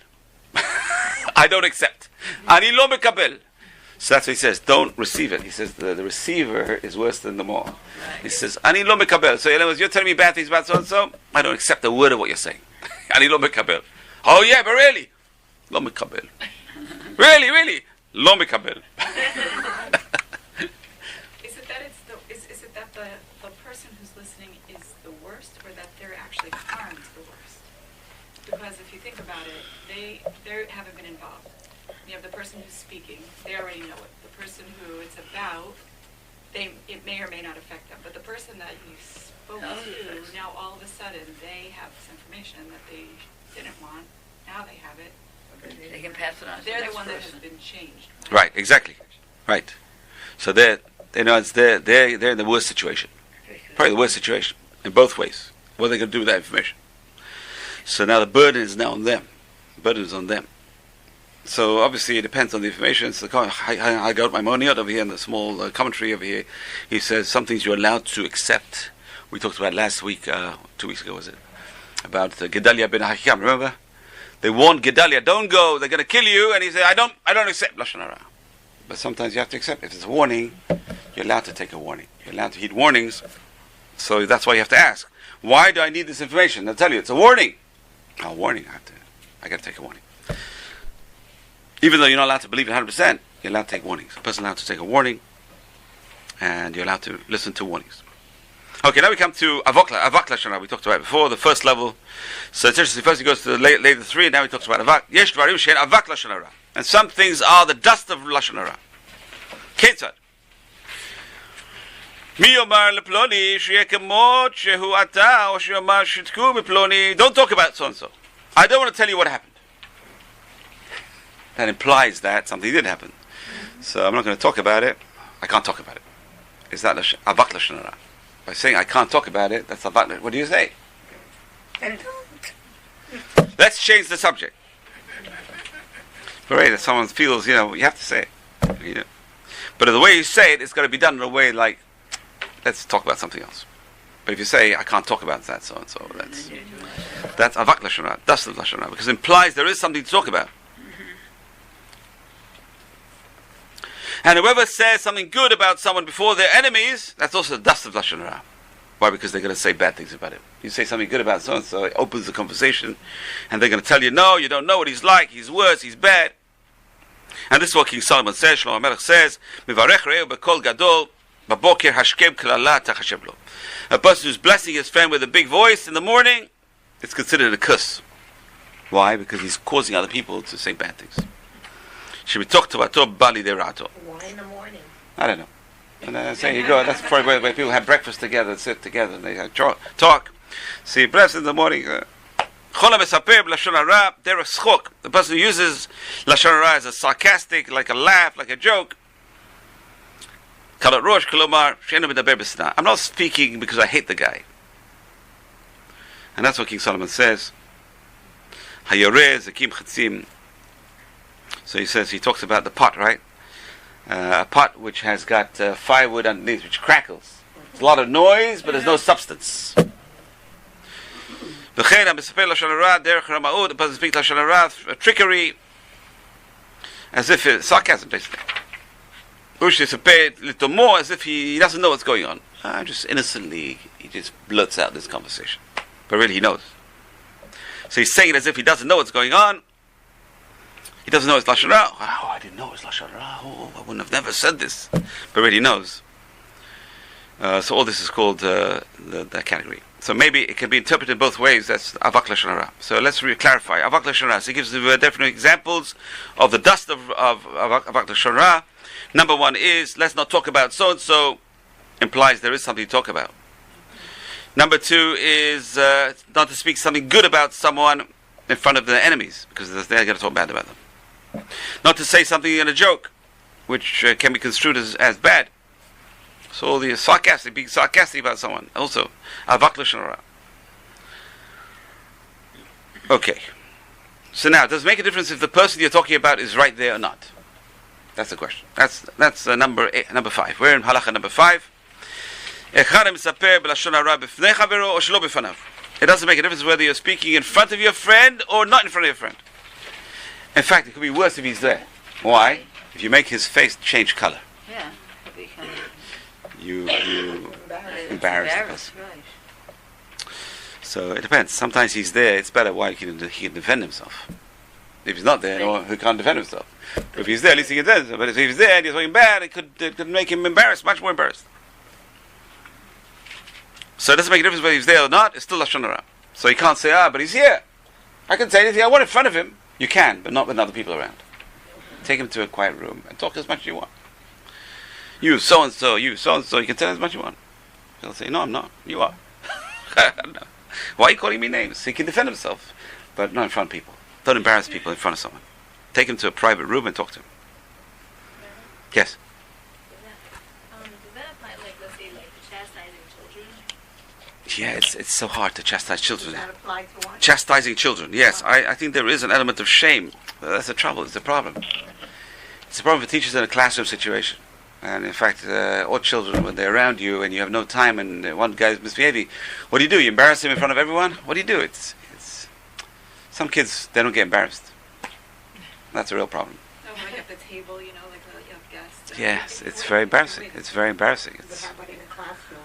I don't accept. Ani lo mekabel. So that's what he says. Don't receive it. He says the receiver is worse than the more. He says, Ani lo mekabel. So in other words, you're telling me bad things about so-and-so? I don't accept a word of what you're saying. Ani lo mekabel. Oh yeah, but really? Lo mekabel. Really? Lo mekabel. Is it that the person who's listening is the worst, or that they're actually harmed the worst? Because if you think about it, they haven't been involved. You have the person who's speaking, they already know it. The person who it's about, it may or may not affect them. But the person that you spoke to, now all of a sudden, they have this information that they didn't want. Now they have it. They can pass it on to the They're the next one that has person. been changed. Right, exactly. Right. So they're in the worst situation. Probably the worst situation in both ways. What are they going to do with that information? So now the burden is now on them. The burden is on them. So obviously it depends on the information. So I got my money out over here in the small commentary over here. He says some things you're allowed to accept. We talked about last week, 2 weeks ago was it? About Gedalia ben Ahikam, remember? They warned Gedalia, don't go, they're going to kill you. And he said, I don't accept Lashon Hara. But sometimes you have to accept. If it's a warning, you're allowed to take a warning. You're allowed to heed warnings. So that's why you have to ask. Why do I need this information? They'll tell you, it's a warning. A warning, I got to take a warning. Even though you're not allowed to believe it 100%, you're allowed to take warnings. A person allowed to take a warning, and you're allowed to listen to warnings. Okay, now we come to Avak Lashon Hara. We talked about it before, the first level. So it's interesting, first he goes to the later three, and now he talks about Avak. Yesh Dvarim Shein Avak Lashon Hara. And some things are the dust of Lashon Hara. Ketzad. Mi yomar leploni sheyeh kemot shehu ata, or sheyomar shitku beploni. Don't talk about so-and-so. I don't want to tell you what happened. That implies that something did happen. So I'm not going to talk about it. I can't talk about it. Is that Avak Lashon Hara? By saying I can't talk about it, that's Avak. What do you say? Then don't. Let's change the subject. Right, if someone feels, you have to say it. You know. But the way you say it, it's got to be done in a way like, let's talk about something else. But if you say, I can't talk about that, so and so, that's Avak Lashon Hara, dust of Lashon Hara, because it implies there is something to talk about. And whoever says something good about someone before their enemies, that's also the dust of Lashon Hara. Why? Because they're going to say bad things about him. You say something good about so-and-so, it opens the conversation, and they're going to tell you, no, you don't know what he's like, he's worse, he's bad. And this is what King Solomon says, Shlomo HaMelech says, Mivarech re'eu b'kol gadol, b'boker hashkem klala tachashev lo. A person who's blessing his friend with a big voice in the morning, it's considered a curse. Why? Because he's causing other people to say bad things. Shemitok tovato bali derato. Why in the morning? I don't know. And there you go. That's probably where people have breakfast together, sit together, and they talk. See, blessed in the morning. Chola mesaper b'lashon hara derech schok. The person who uses lashon hara as a sarcastic, like a laugh, like a joke. Kalot rosh kolomar she'enu medaber b'sna. I'm not speaking because I hate the guy. And that's what King Solomon says. Hayoreh zekim chatzim. So he talks about the pot, right? A pot which has got firewood underneath, which crackles. There's a lot of noise, but there's no substance. The person speaks lashon hara, trickery, as if it's sarcasm, basically. As if he doesn't know what's going on. Just innocently, he just blurts out this conversation, but really he knows. So he's saying it as if he doesn't know what's going on. He doesn't know it's Lashon Hara. Oh, I didn't know it's Lashon Hara. Oh, I wouldn't have never said this. But already he knows. So all this is called that category. So maybe it can be interpreted both ways. That's Avak Lashon Hara. So let's clarify. Avak Lashon Hara. So he gives definite examples of the dust of Avak Lashon Hara. Number one is, let's not talk about so-and-so, implies there is something to talk about. Number two is not to speak something good about someone in front of their enemies, because they're going to talk bad about them. Not to say something in a joke, which can be construed as bad. So all the being sarcastic about someone, also Avak Lashon Hara. Okay. So now, does it make a difference if the person you're talking about is right there or not? That's the question. That's number 5. We're in halacha number 5. It doesn't make a difference whether you're speaking in front of your friend or not in front of your friend. In fact, it could be worse if he's there. Why? If you make his face change color, Yeah. It'd be kind of you embarrass the person. right. So it depends. Sometimes he's there. It's better. Why? He can defend himself. If he's not there, he can't defend himself. But if he's there, at least he can defend himself. But if he's there and he's talking bad, it could make him embarrassed, much more embarrassed. So it doesn't make a difference whether he's there or not. It's still Lashon Hara. So you can't say, but he's here. I can say anything I want in front of him. You can, but not with other people around. take him to a quiet room and talk as much as you want. You so-and-so, you so-and-so, you can tell him as much as you want. He'll say, no, I'm not. You are. No. Why are you calling me names? He can defend himself, but not in front of people. Don't embarrass people in front of someone. Take him to a private room and talk to him. Yes? Does that apply, like, let's say, like, to chastising children? Yeah, it's so hard to chastise children. Does that apply to one? Chastising children, yes. I think there is an element of shame. That's the trouble. It's a problem. It's a problem for teachers in a classroom situation. And in fact, all children, when they're around you and you have no time and one guy's misbehaving, what do? You embarrass him in front of everyone? What do? It's some kids, they don't get embarrassed. That's a real problem. Oh, like at the table, you know, like you have guests. Yes, it's very embarrassing. It's very embarrassing. But how about in the classroom?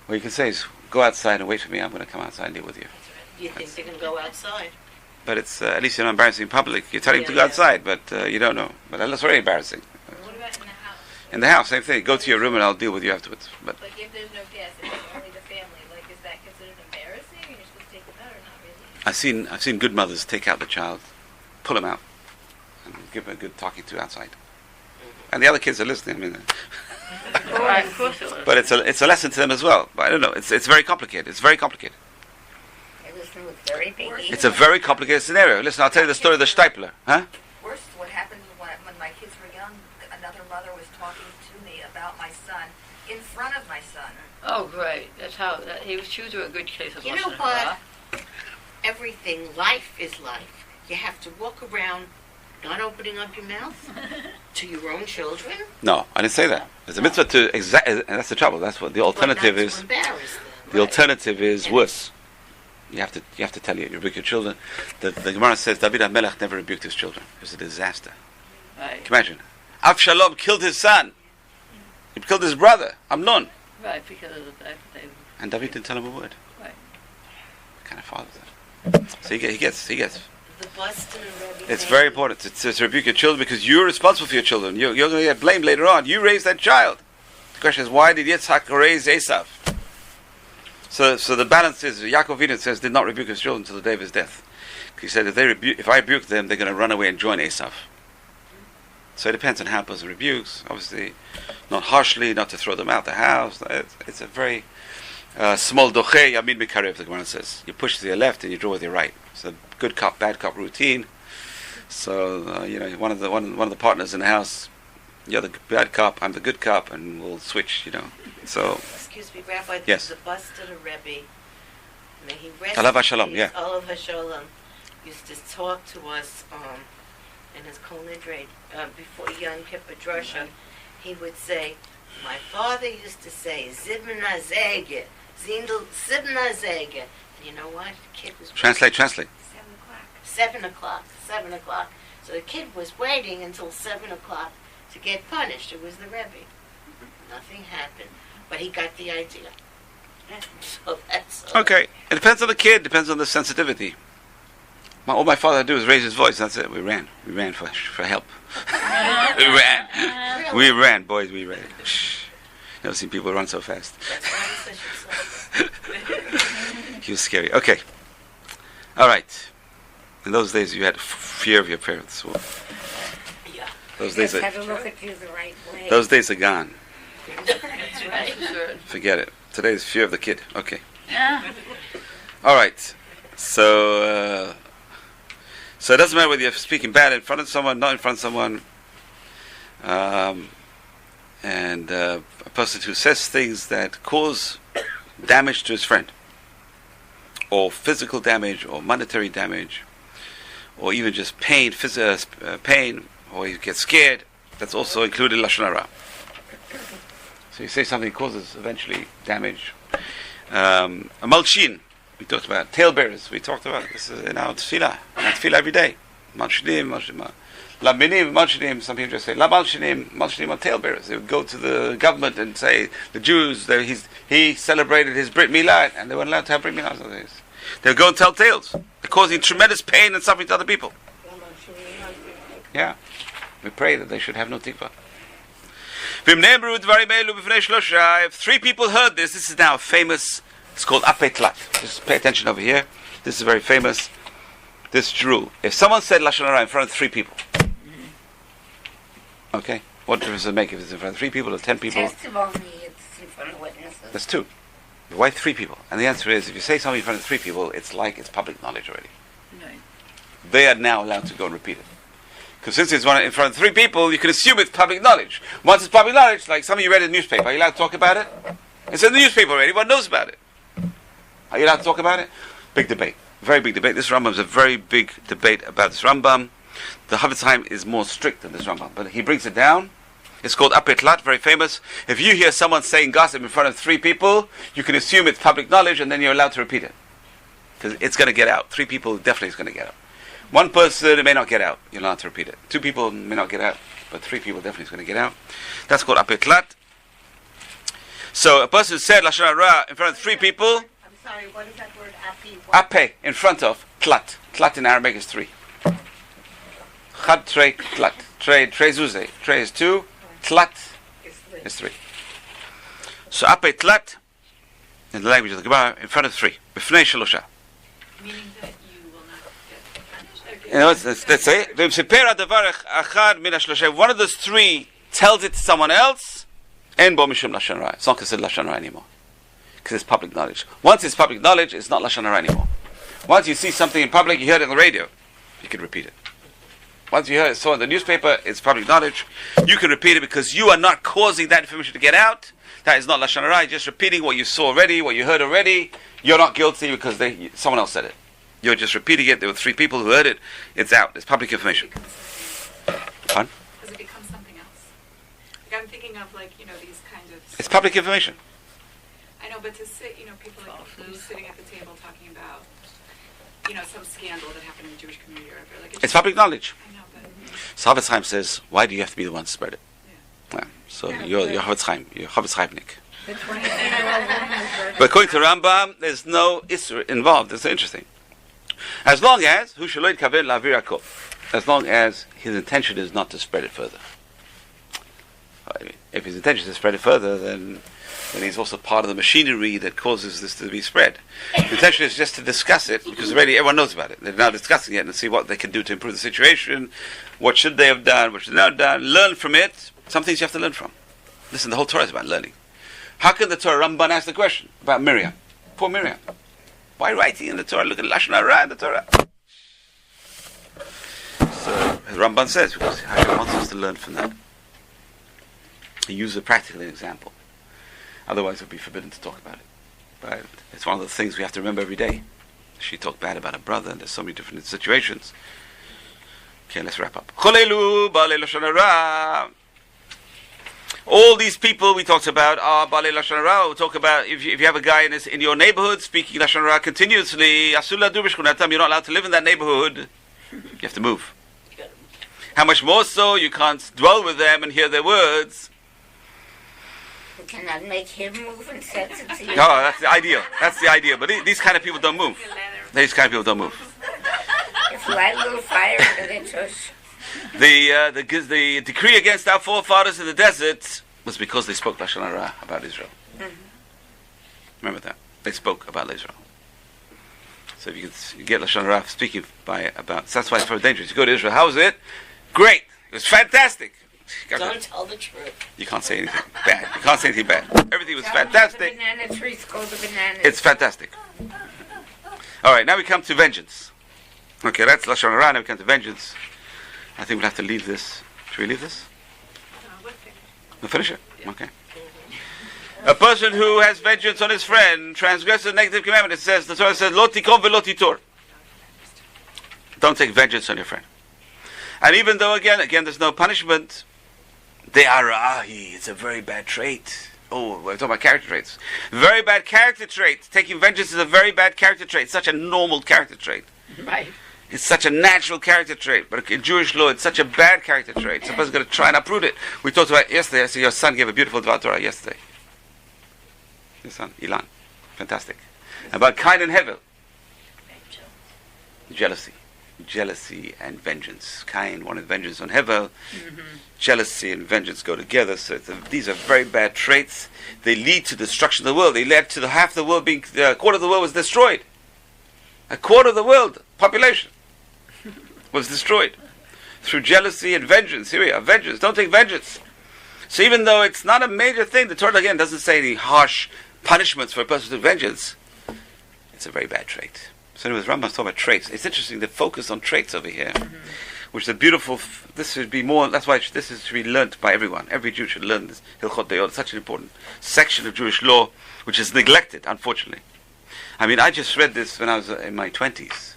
What you can say is, go outside and wait for me. I'm going to come outside and deal with you. Do you think they can go outside? But it's at least you're not embarrassing in public. You're telling him to go Yeah. outside, but you don't know. But that's already embarrassing. What about in the house? In the house, same thing. Go to your room and I'll deal with you afterwards. But Like, if there's no guests, if it's only the family, like, is that considered embarrassing, or you're supposed to take them out, or not really? I've seen good mothers take out the child, pull him out, and give him a good talking to outside. And the other kids are listening. I mean, Right, of course it was. but it's a lesson to them as well. But I don't know. It's very complicated. It's very complicated. It was very big. It's a very complicated scenario. Listen, I'll tell you the story of the Steipler. Huh? Worse, what happened when my kids were young, another mother was talking to me about my son in front of my son. Oh, great. That's how, she was a good case of You know Lashon what? Hara. Everything, life is life. You have to walk around not opening up your mouth to your own children. No, I didn't say that. There's a mitzvah to and that's the trouble. That's what the alternative But not is. to embarrass them. The alternative is worse. You have to tell you rebuke your children. The Gemara says David HaMelech never rebuked his children. It was a disaster. Right, Can you imagine? Avshalom killed his son. He killed his brother, Amnon. right, because of the fact that they, And David didn't tell him a word. Right. What kind of father is that? So he gets. The Boston Rebbe It's thing- very important to rebuke your children because you're responsible for your children. You're going to get blamed later on. You raised that child. The question is, why did Yitzhak raise Esav? So the balance is, Yaakov Avinu says, did not rebuke his children until the day of his death. He said, if I rebuke them, they're going to run away and join Esav. So it depends on how a person rebukes. Obviously, not harshly, not to throw them out the house. It's a very small doche yamid mikarev, the Gemara says. You push to your left and you draw with your right. It's a good cop, bad cop routine. So one of the partners in the house, you're the bad cop, I'm the good cop, and we'll switch. So Excuse me, Rabbi. Yes. The Boston Rebbe, may he rest Alav in HaShalom, peace, yeah. Alav HaShalom, used to talk to us in his Kol Nidre, before Yom Kippur Drasha. He would say, my father used to say, Zibna Zege, Zindel Zibna Zege. And you know what? The kid was translate. 7 o'clock. So the kid was waiting until 7 o'clock to get punished. It was the Rebbe. Nothing happened. But he got the idea. So that's all. Okay, it depends on the kid, depends on the sensitivity. All my father had to do was raise his voice, that's it. We ran for help. We ran, boys, we ran. Shh. Never seen people run so fast. That's why he's such a He was scary. Okay. All right. In those days, you had fear of your parents. Well, Yeah. those days, Have to look at you the right way. those days are gone. That's right. for certain. Forget it. Today's fear of the kid. Okay. All right. So it doesn't matter whether you're speaking bad in front of someone, not in front of someone. And a person who says things that cause damage to his friend, or physical damage, or monetary damage, or even just pain, pain, or you get scared, that's also included in Lashon Hara. So you say something causes eventually damage. A malshin, we talked about. Tailbearers, we talked about. This is in our tefillah. In our tefillah every day. Malshinim, Labinim, malshinim. Some people just say la malshinim. Malshinim are tailbearers. They would go to the government and say the Jews. He celebrated his Brit Milah, and they weren't allowed to have Brit Milah. They would go and tell tales. They're causing tremendous pain and suffering to other people. Yeah, we pray that they should have no tikvah. If 3 people heard this is now famous. It's called Apetlat. Just pay attention over here. This is very famous. This rule. If someone said Lashon Hara in front of 3 people, Okay? What difference does it make if it's in front of 3 people or 10 people? Testimony, it's in front of witnesses. That's 2. Why 3 people? And the answer is, if you say something in front of 3 people, it's like it's public knowledge already. Right. They are now allowed to go and repeat it. Because since it's in front of 3 people, you can assume it's public knowledge. Once it's public knowledge, like some of you read in the newspaper, are you allowed to talk about it? It's in the newspaper already. Everyone knows about it. Are you allowed to talk about it? Big debate. Very big debate. This Rambam is a very big debate about this Rambam. The Chofetz Chaim is more strict than this Rambam, but he brings it down. It's called Apei Tlat, very famous. If you hear someone saying gossip in front of 3 people, you can assume it's public knowledge, and then you're allowed to repeat it. Because it's going to get out. 3 people definitely is going to get out. 1 person, it may not get out. You're allowed to repeat it. 2 people may not get out, but 3 people definitely is going to get out. That's called Apei Tlat. So a person said Lashon Hara in front of 3 people. I'm sorry, what is that word? Apei, in front of, Tlat. Tlat in Arabic is 3. Chad, Trei, Tlat. Trei Zuze. Trei is 2. Tlat is 3. So Apei Tlat, in the language of the Gemara, in front of 3. B'fnei Shalosha. Meaning that you will not get punished? You know, let's say, V'msiper hadavar achad min hashloshah. One of those 3 tells it to someone else, en bo mishum Lashon Hara. It's not considered Lashon Hara anymore. Because it's public knowledge. Once it's public knowledge, it's not Lashon Hara anymore. Once you see something in public, you heard it on the radio, you can repeat it. Once you saw it in the newspaper, it's public knowledge. You can repeat it because you are not causing that information to get out. That is not Lashon Hara. You're just repeating what you saw already, what you heard already. You're not guilty because someone else said it. You're just repeating it. There were 3 people who heard it. It's out. It's public information. Fun? Does it become something else? Like I'm thinking of these kinds of... It's public information. I know, but to sit, people who's sitting at the table talking about, some scandal that happened in the Jewish community or whatever. It's public knowledge. I know, but... So Chofetz Chaim says, why do you have to be the one to spread it? Yeah. So you're Chofetz Chaim. You're Chofetz Chaimnik. The 23-year-old woman is very... But according to Rambam, there's no Isser involved. It's interesting. As long as hu shelo yitkaven la'avir hakol, as long as his intention is not to spread it further. I mean, if his intention is to spread it further, then he's also part of the machinery that causes this to be spread. The intention is just to discuss it, because already everyone knows about it. They're now discussing it and see what they can do to improve the situation. What should they have done? What should they not have done? Learn from it. Some things you have to learn from. Listen, the whole Torah is about learning. How can the Torah, Ramban asked the question about Miriam? Poor Miriam. Why writing in the Torah? Look at Lashon Hara in the Torah. So Ramban says, because Hashem wants us to learn from that. He used a practical example. Otherwise, it would be forbidden to talk about it. But it's one of the things we have to remember every day. She talked bad about her brother, and there's so many different situations. Okay, let's wrap up. Cholelu ba'alei Lashon Hara. All these people we talked about are ba'alei Lashon Hara. We'll talk about if you have a guy in your neighborhood speaking Lashon Hara continuously, asur ladu b'shchunatam, you're not allowed to live in that neighborhood. You have to move. How much more so, you can't dwell with them and hear their words. You cannot make him move and sense it to you. No, that's the ideal. That's the ideal. But these kind of people don't move. These kind of people don't move. If you light a little fire in the church. The decree against our forefathers in the desert was because they spoke Lashon Hara about Israel. Mm-hmm. Remember that. They spoke about Israel. So if you get Lashon Hara speaking about, so that's why it's very dangerous. You go to Israel, how was it? Great. It was fantastic. Don't tell the truth. You can't say anything bad. You can't say anything bad. Everything was The fantastic. banana trees go to bananas. It's fantastic. All right, now we come to vengeance. Okay, that's Lashon Hara. Now we come to vengeance. I think we'll have to leave this. Should we leave this? We'll finish it? Okay. A person who has vengeance on his friend transgresses a negative commandment. It says, the Torah says, Lo tikom velo titor. Don't take vengeance on your friend. And even though, again, there's no punishment, they are it's a very bad trait. Oh, we're talking about character traits. Very bad character trait. Taking vengeance is a very bad character trait. Such a normal character trait. Right. It's such a natural character trait. But in Jewish law, it's such a bad character trait. Somebody's going to try and uproot it. We talked about it yesterday. I said your son gave a beautiful Dvar Torah yesterday. Your son, Ilan. Fantastic. About Cain and Hevel. Jealousy and vengeance. Cain wanted vengeance on Hevel. Jealousy and vengeance go together. So these are very bad traits. They lead to destruction of the world. They led to half the world being, a quarter of the world was destroyed. A quarter of the world population was destroyed. through jealousy and vengeance. Here we are, vengeance. Don't take vengeance. So even though it's not a major thing, the Torah again doesn't say any harsh punishments for a person to take vengeance. It's a very bad trait. So anyways, Rambam's talking about traits. It's interesting to focus on traits over here, which is a beautiful. This should be more. That's why this is to be learnt by everyone. Every Jew should learn this. Hilchot Deot. It's such an important section of Jewish law, which is neglected, unfortunately. I mean, I just read this when I was in my 20s,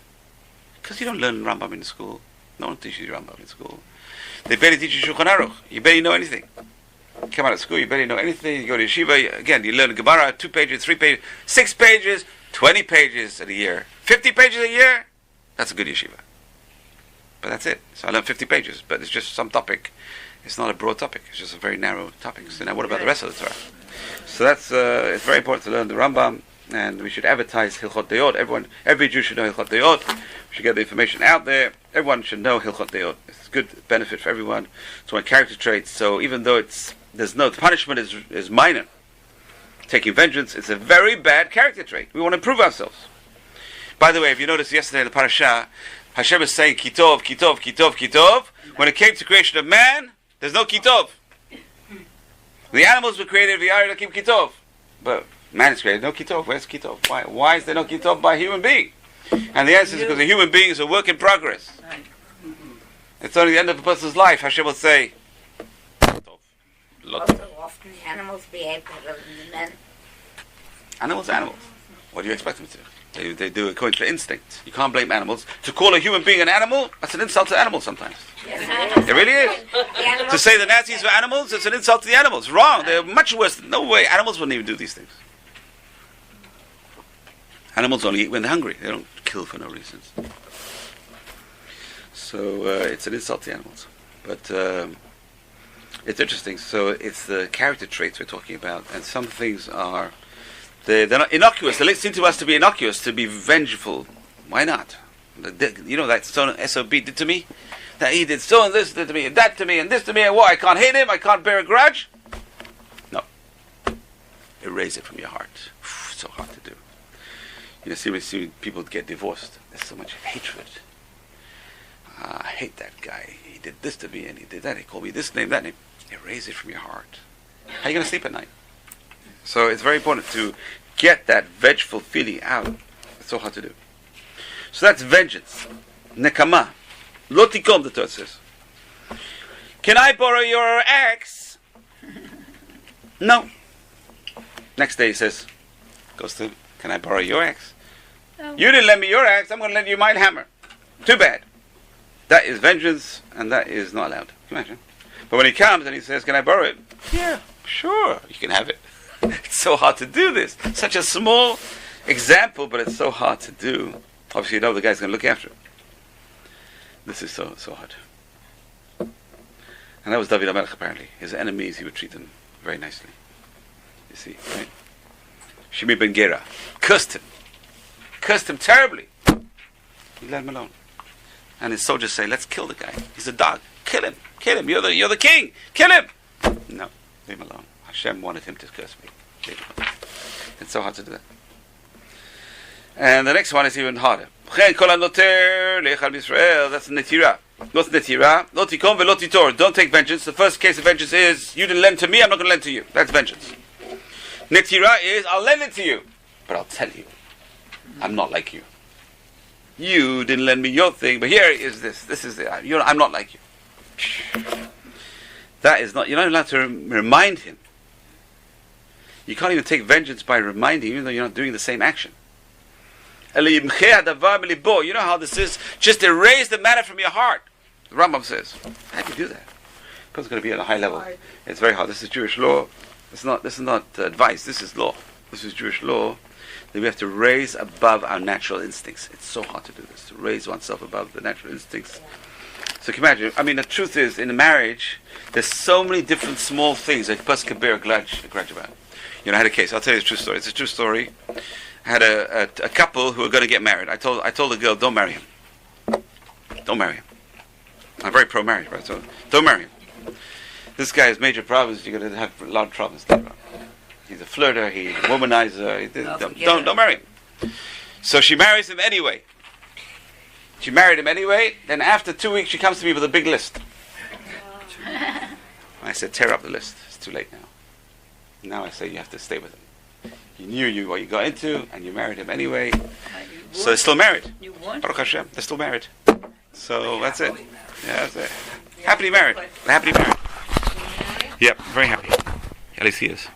because you don't learn Rambam in school. No one teaches you Rambam in school. They barely teach you Shulchan Aruch. You barely know anything. You come out of school, you barely know anything. You go to yeshiva, again, you learn Gemara, 2 pages, 3 pages, 6 pages, 20 pages a year, 50 pages a year. That's a good yeshiva. But that's it. So I learned 50 pages, but it's just some topic. It's not a broad topic. It's just a very narrow topic. So now what about the rest of the Torah? So that's it's very important to learn the Rambam, and we should advertise Hilchot Deot. Every Jew should know Hilchot Deot. We should get the information out there. Everyone should know Hilchot Deot. It's a good benefit for everyone. It's one character trait. So even though the punishment is minor, taking vengeance, it's a very bad character trait. We want to improve ourselves. By the way, if you noticed yesterday in the parasha, Hashem is saying Kitov, Kitov, Kitov, Kitov. When it came to creation of man, there's no Kitov. The animals were created via Elohim Kitov, but man is created no Kitov. Where's Kitov? Why is there no Kitov by a human being? And the answer is because a human being is a work in progress. It's only the end of a person's life. Hashem will say, Kitov. Also, often the animals behave better than the men. Animals are animals. What do you expect them to? They do according to their instinct. You can't blame animals. To call a human being an animal, that's an insult to animals sometimes. It really is. To say the Nazis were animals, it's an insult to the animals. Wrong. They're much worse. No way. Animals wouldn't even do these things. Animals only eat when they're hungry. They don't kill for no reasons. So it's an insult to the animals. But it's interesting. So it's the character traits we're talking about. And some things are... They're not innocuous. They seem to us to be innocuous, to be vengeful. Why not? You know that SOB did to me? That he did so and this did to me, and that to me, and this to me, and what? I can't hate him, I can't bear a grudge? No. Erase it from your heart. It's so hard to do. You know, see people get divorced. There's so much hatred. I hate that guy. He did this to me, and he did that. He called me this name, that name. Erase it from your heart. How are you going to sleep at night? So it's very important to get that vengeful feeling out. It's so hard to do. So that's vengeance. Nekama. Lotikom, the Torah says. Can I borrow your axe? No. Next day he says, goes to, can I borrow your axe? No. You didn't lend me your axe, I'm going to lend you my hammer. Too bad. That is vengeance, and that is not allowed. Can you imagine? But when he comes and he says, can I borrow it? Yeah, sure, you can have it. It's so hard to do this. Such a small example, but it's so hard to do. Obviously, you know the guy's going to look after it. This is so hard. And that was David HaMelech, apparently. His enemies, he would treat them very nicely. You see, right? Shimi ben Gera cursed him terribly. He let him alone. And his soldiers say, let's kill the guy. He's a dog. Kill him. You're the king. Kill him. No, leave him alone. Hashem wanted him to curse me. It's so hard to do that. And the next one is even harder. That's netira. What's netira? Lotikom velotitor. Don't take vengeance. The first case of vengeance is, you didn't lend to me, I'm not going to lend to you. That's vengeance. Netira is, I'll lend it to you, but I'll tell you, I'm not like you. You didn't lend me your thing, but here is this. This is it. I'm not like you. That is not, you're not allowed to remind him. You can't even take vengeance by reminding, even though you're not doing the same action. You know how this is? Just erase the matter from your heart. The Rambam says, how do you do that? A person's going to be at a high level. It's very hard. This is Jewish law. This is not advice. This is law. This is Jewish law. That we have to raise above our natural instincts. It's so hard to do this, to raise oneself above the natural instincts. So can you imagine? I mean, the truth is, in a marriage, there's so many different small things that a person can bear a grudge about. You know, I had a case. I'll tell you the true story. It's a true story. I had a couple who were going to get married. I told the girl, don't marry him. Don't marry him. I'm very pro-marriage, right? So don't marry him. This guy has major problems. You're going to have a lot of problems later on. He's a flirter. He's a womanizer. Don't marry him. So she marries him anyway. She married him anyway. Then after 2 weeks, she comes to me with a big list. I said, tear up the list. It's too late now. Now I say, you have to stay with him. He knew what you got into, and you married him anyway. So they're still married. You won? Baruch Hashem, they're still married. So that's it. Yeah, that's it. Happily married. Happily married. Yep, very happy. At least he is.